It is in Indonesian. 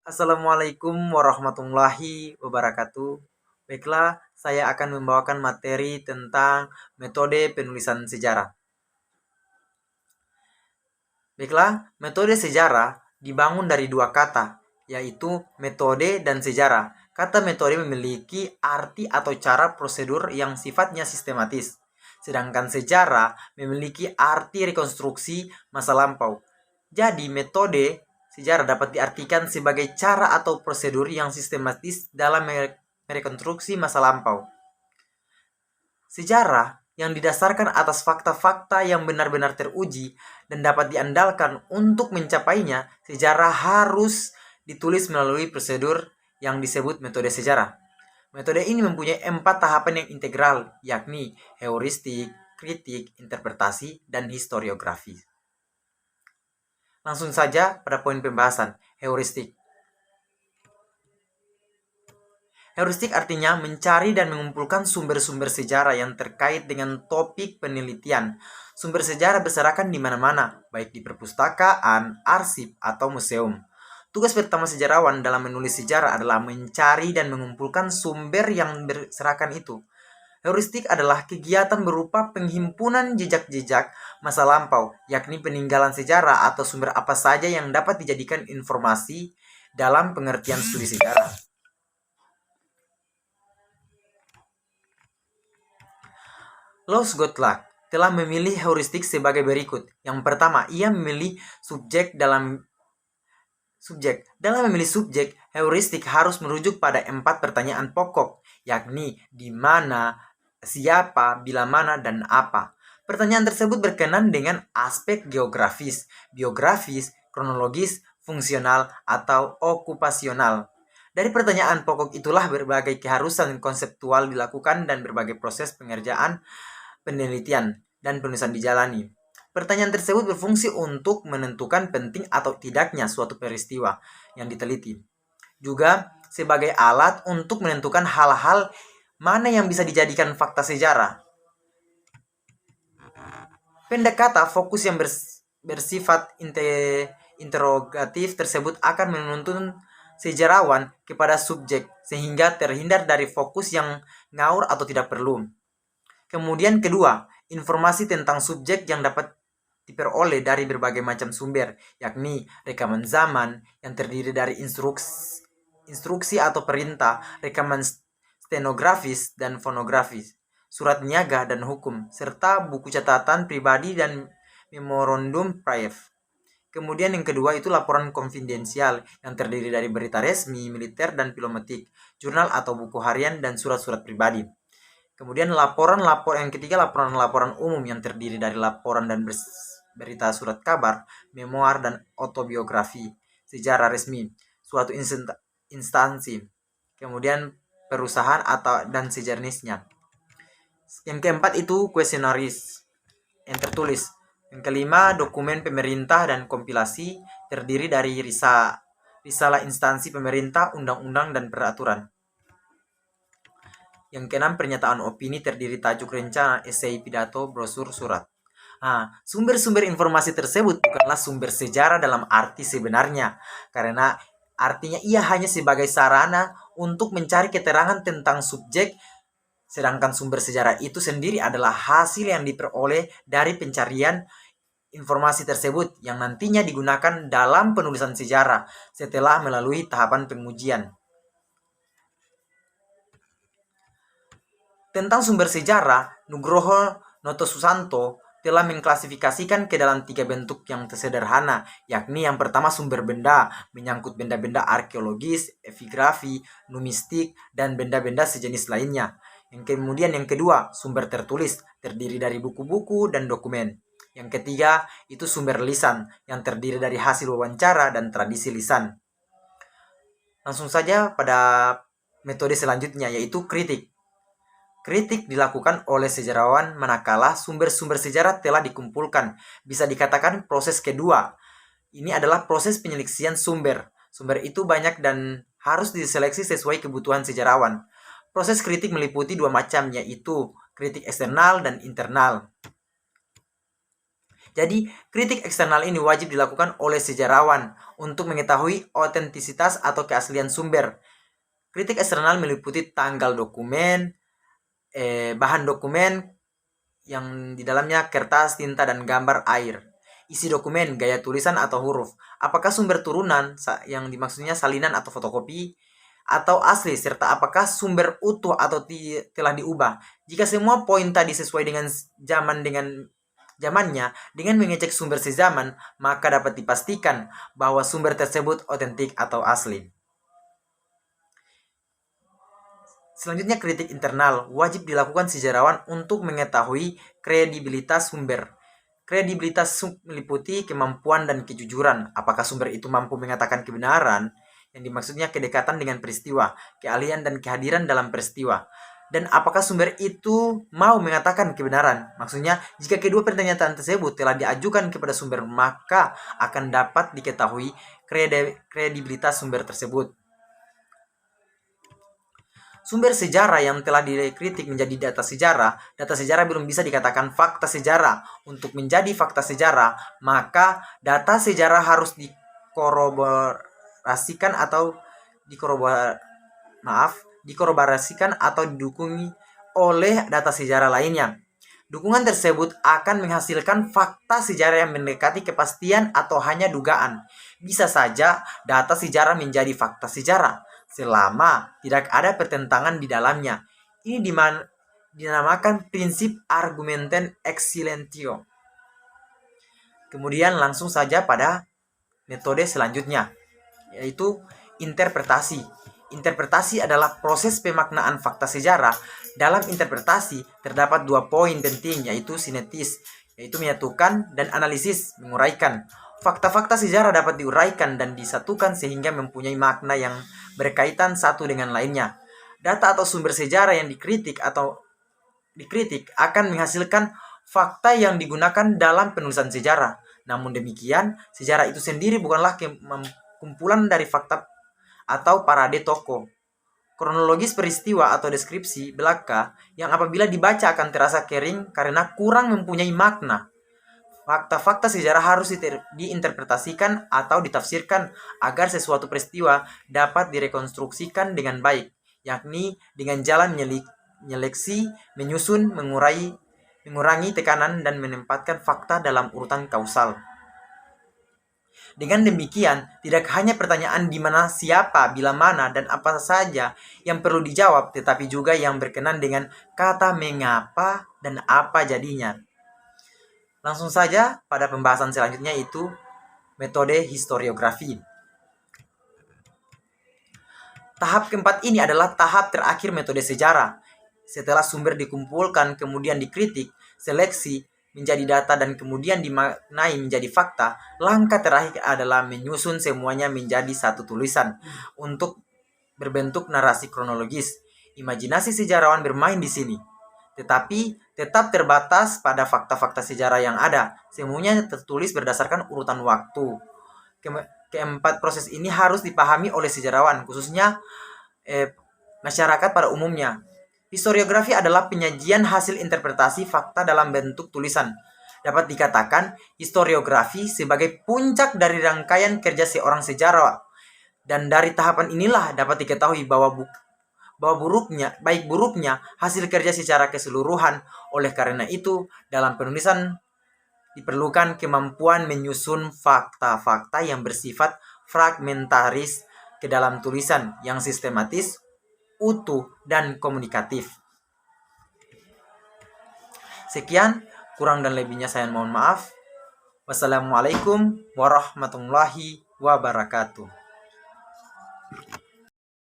Assalamualaikum warahmatullahi wabarakatuh. Baiklah, saya akan membawakan materi tentang metode penulisan sejarah. Baiklah, metode sejarah dibangun dari dua kata, yaitu metode dan sejarah. Kata metode memiliki arti atau cara prosedur yang sifatnya sistematis, sedangkan sejarah memiliki arti rekonstruksi masa lampau. Jadi, metode sejarah dapat diartikan sebagai cara atau prosedur yang sistematis dalam merekonstruksi masa lampau. Sejarah yang didasarkan atas fakta-fakta yang benar-benar teruji dan dapat diandalkan untuk mencapainya, sejarah harus ditulis melalui prosedur yang disebut metode sejarah. Metode ini mempunyai 4 tahapan yang integral, yakni heuristik, kritik, interpretasi, dan historiografi. Langsung saja pada poin pembahasan, heuristik. Heuristik artinya mencari dan mengumpulkan sumber-sumber sejarah yang terkait dengan topik penelitian. Sumber sejarah berserakan di mana-mana, baik di perpustakaan, arsip, atau museum. Tugas pertama sejarawan dalam menulis sejarah adalah mencari dan mengumpulkan sumber yang berserakan itu. Heuristik adalah kegiatan berupa penghimpunan jejak-jejak masa lampau, yakni peninggalan sejarah atau sumber apa saja yang dapat dijadikan informasi dalam pengertian studi sejarah. Louis Gottschalk telah memilih heuristik sebagai berikut. Yang pertama, ia memilih subjek. Dalam memilih subjek, heuristik harus merujuk pada 4 pertanyaan pokok, yakni di mana, siapa, bila mana, dan apa. Pertanyaan tersebut berkenan dengan aspek geografis, biografis, kronologis, fungsional, atau okupasional. Dari pertanyaan pokok itulah berbagai keharusan konseptual dilakukan dan berbagai proses pengerjaan penelitian dan penulisan dijalani. Pertanyaan tersebut berfungsi untuk menentukan penting atau tidaknya suatu peristiwa yang diteliti. Juga sebagai alat untuk menentukan hal-hal mana yang bisa dijadikan fakta sejarah. Pendekatan fokus yang bersifat interrogatif tersebut akan menuntun sejarawan kepada subjek sehingga terhindar dari fokus yang ngawur atau tidak perlu. Kemudian kedua, informasi tentang subjek yang dapat diperoleh dari berbagai macam sumber, yakni rekaman zaman yang terdiri dari instruksi atau perintah, rekaman stenografis dan fonografis, surat niaga dan hukum, serta buku catatan pribadi dan memorandum praev. Kemudian yang kedua itu laporan konfidensial yang terdiri dari berita resmi, militer, dan diplomatik, jurnal atau buku harian, dan surat-surat pribadi. Kemudian yang ketiga laporan umum yang terdiri dari laporan dan berita surat kabar, memoir, dan autobiografi, sejarah resmi, suatu instansi, kemudian perusahaan dan sejenisnya. Yang keempat itu kuesionaris yang tertulis. Yang kelima dokumen pemerintah dan kompilasi terdiri dari risalah instansi pemerintah, undang-undang, dan peraturan. Yang keenam, pernyataan opini terdiri tajuk rencana, esai, pidato, brosur, surat. Nah, sumber-sumber informasi tersebut bukanlah sumber sejarah dalam arti sebenarnya, karena artinya ia hanya sebagai sarana untuk mencari keterangan tentang subjek, sedangkan sumber sejarah itu sendiri adalah hasil yang diperoleh dari pencarian informasi tersebut yang nantinya digunakan dalam penulisan sejarah setelah melalui tahapan pengujian. Tentang sumber sejarah, Nugroho Notosusanto telah mengklasifikasikan ke dalam 3 bentuk yang sederhana, yakni yang pertama sumber benda, menyangkut benda-benda arkeologis, epigrafi, numistik, dan benda-benda sejenis lainnya. Kemudian yang kedua, sumber tertulis, terdiri dari buku-buku dan dokumen. Yang ketiga, itu sumber lisan, yang terdiri dari hasil wawancara dan tradisi lisan. Langsung saja pada metode selanjutnya, yaitu kritik. Kritik dilakukan oleh sejarawan manakala sumber-sumber sejarah telah dikumpulkan. Bisa dikatakan proses kedua. Ini adalah proses penyeleksian sumber. Sumber itu banyak dan harus diseleksi sesuai kebutuhan sejarawan. Proses kritik meliputi 2 macam, yaitu kritik eksternal dan internal. Jadi, kritik eksternal ini wajib dilakukan oleh sejarawan untuk mengetahui otentisitas atau keaslian sumber. Kritik eksternal meliputi tanggal dokumen, bahan dokumen yang di dalamnya kertas, tinta, dan gambar air. Isi dokumen, gaya tulisan atau huruf. Apakah sumber turunan yang dimaksudnya salinan atau fotokopi atau asli, serta apakah sumber utuh atau telah diubah. Jika semua poin tadi sesuai dengan zamannya, dengan mengecek sumber sezaman, maka dapat dipastikan bahwa sumber tersebut otentik atau asli. Selanjutnya, kritik internal wajib dilakukan sejarawan untuk mengetahui kredibilitas sumber. Kredibilitas meliputi kemampuan dan kejujuran. Apakah sumber itu mampu mengatakan kebenaran, yang dimaksudnya kedekatan dengan peristiwa, keahlian dan kehadiran dalam peristiwa. Dan apakah sumber itu mau mengatakan kebenaran? Maksudnya, jika kedua pernyataan tersebut telah diajukan kepada sumber, maka akan dapat diketahui kredibilitas sumber tersebut. Sumber sejarah yang telah dikritik menjadi data sejarah belum bisa dikatakan fakta sejarah. Untuk menjadi fakta sejarah, maka data sejarah harus dikoroborasikan atau dikoroborasikan atau didukungi oleh data sejarah lainnya. Dukungan tersebut akan menghasilkan fakta sejarah yang mendekati kepastian atau hanya dugaan. Bisa saja data sejarah menjadi fakta sejarah selama tidak ada pertentangan di dalamnya. Ini dinamakan prinsip argumentum ex silentio. Kemudian langsung saja pada metode selanjutnya, yaitu interpretasi. Interpretasi adalah proses pemaknaan fakta sejarah. Dalam interpretasi terdapat 2 poin penting, yaitu sinetis, yaitu menyatukan, dan analisis, menguraikan. Fakta-fakta sejarah dapat diuraikan dan disatukan sehingga mempunyai makna yang berkaitan satu dengan lainnya. Data atau sumber sejarah yang dikritik akan menghasilkan fakta yang digunakan dalam penulisan sejarah. Namun demikian, sejarah itu sendiri bukanlah kumpulan dari fakta atau parade tokoh. Kronologis peristiwa atau deskripsi belaka yang apabila dibaca akan terasa kering karena kurang mempunyai makna. Fakta-fakta sejarah harus diinterpretasikan atau ditafsirkan agar sesuatu peristiwa dapat direkonstruksikan dengan baik, yakni dengan jalan menyeleksi, menyusun, mengurangi tekanan, dan menempatkan fakta dalam urutan kausal. Dengan demikian, tidak hanya pertanyaan di mana, siapa, bila mana, dan apa saja yang perlu dijawab, tetapi juga yang berkenan dengan kata mengapa dan apa jadinya. Langsung saja pada pembahasan selanjutnya, itu metode historiografi. Tahap keempat ini adalah tahap terakhir metode sejarah. Setelah sumber dikumpulkan, kemudian dikritik, seleksi, menjadi data, dan kemudian dimaknai menjadi fakta, langkah terakhir adalah menyusun semuanya menjadi satu tulisan untuk berbentuk narasi kronologis. Imajinasi sejarawan bermain di sini, tetapi tetap terbatas pada fakta-fakta sejarah yang ada. Semuanya tertulis berdasarkan urutan waktu. Keempat proses ini harus dipahami oleh sejarawan, khususnya masyarakat pada umumnya. Historiografi adalah penyajian hasil interpretasi fakta dalam bentuk tulisan. Dapat dikatakan historiografi sebagai puncak dari rangkaian kerja seorang sejarawan. Dan dari tahapan inilah dapat diketahui bahwa baik buruknya hasil kerja secara keseluruhan. Oleh karena itu, dalam penulisan diperlukan kemampuan menyusun fakta-fakta yang bersifat fragmentaris ke dalam tulisan yang sistematis, utuh, dan komunikatif. Sekian, kurang dan lebihnya saya mohon maaf. Wassalamualaikum warahmatullahi wabarakatuh.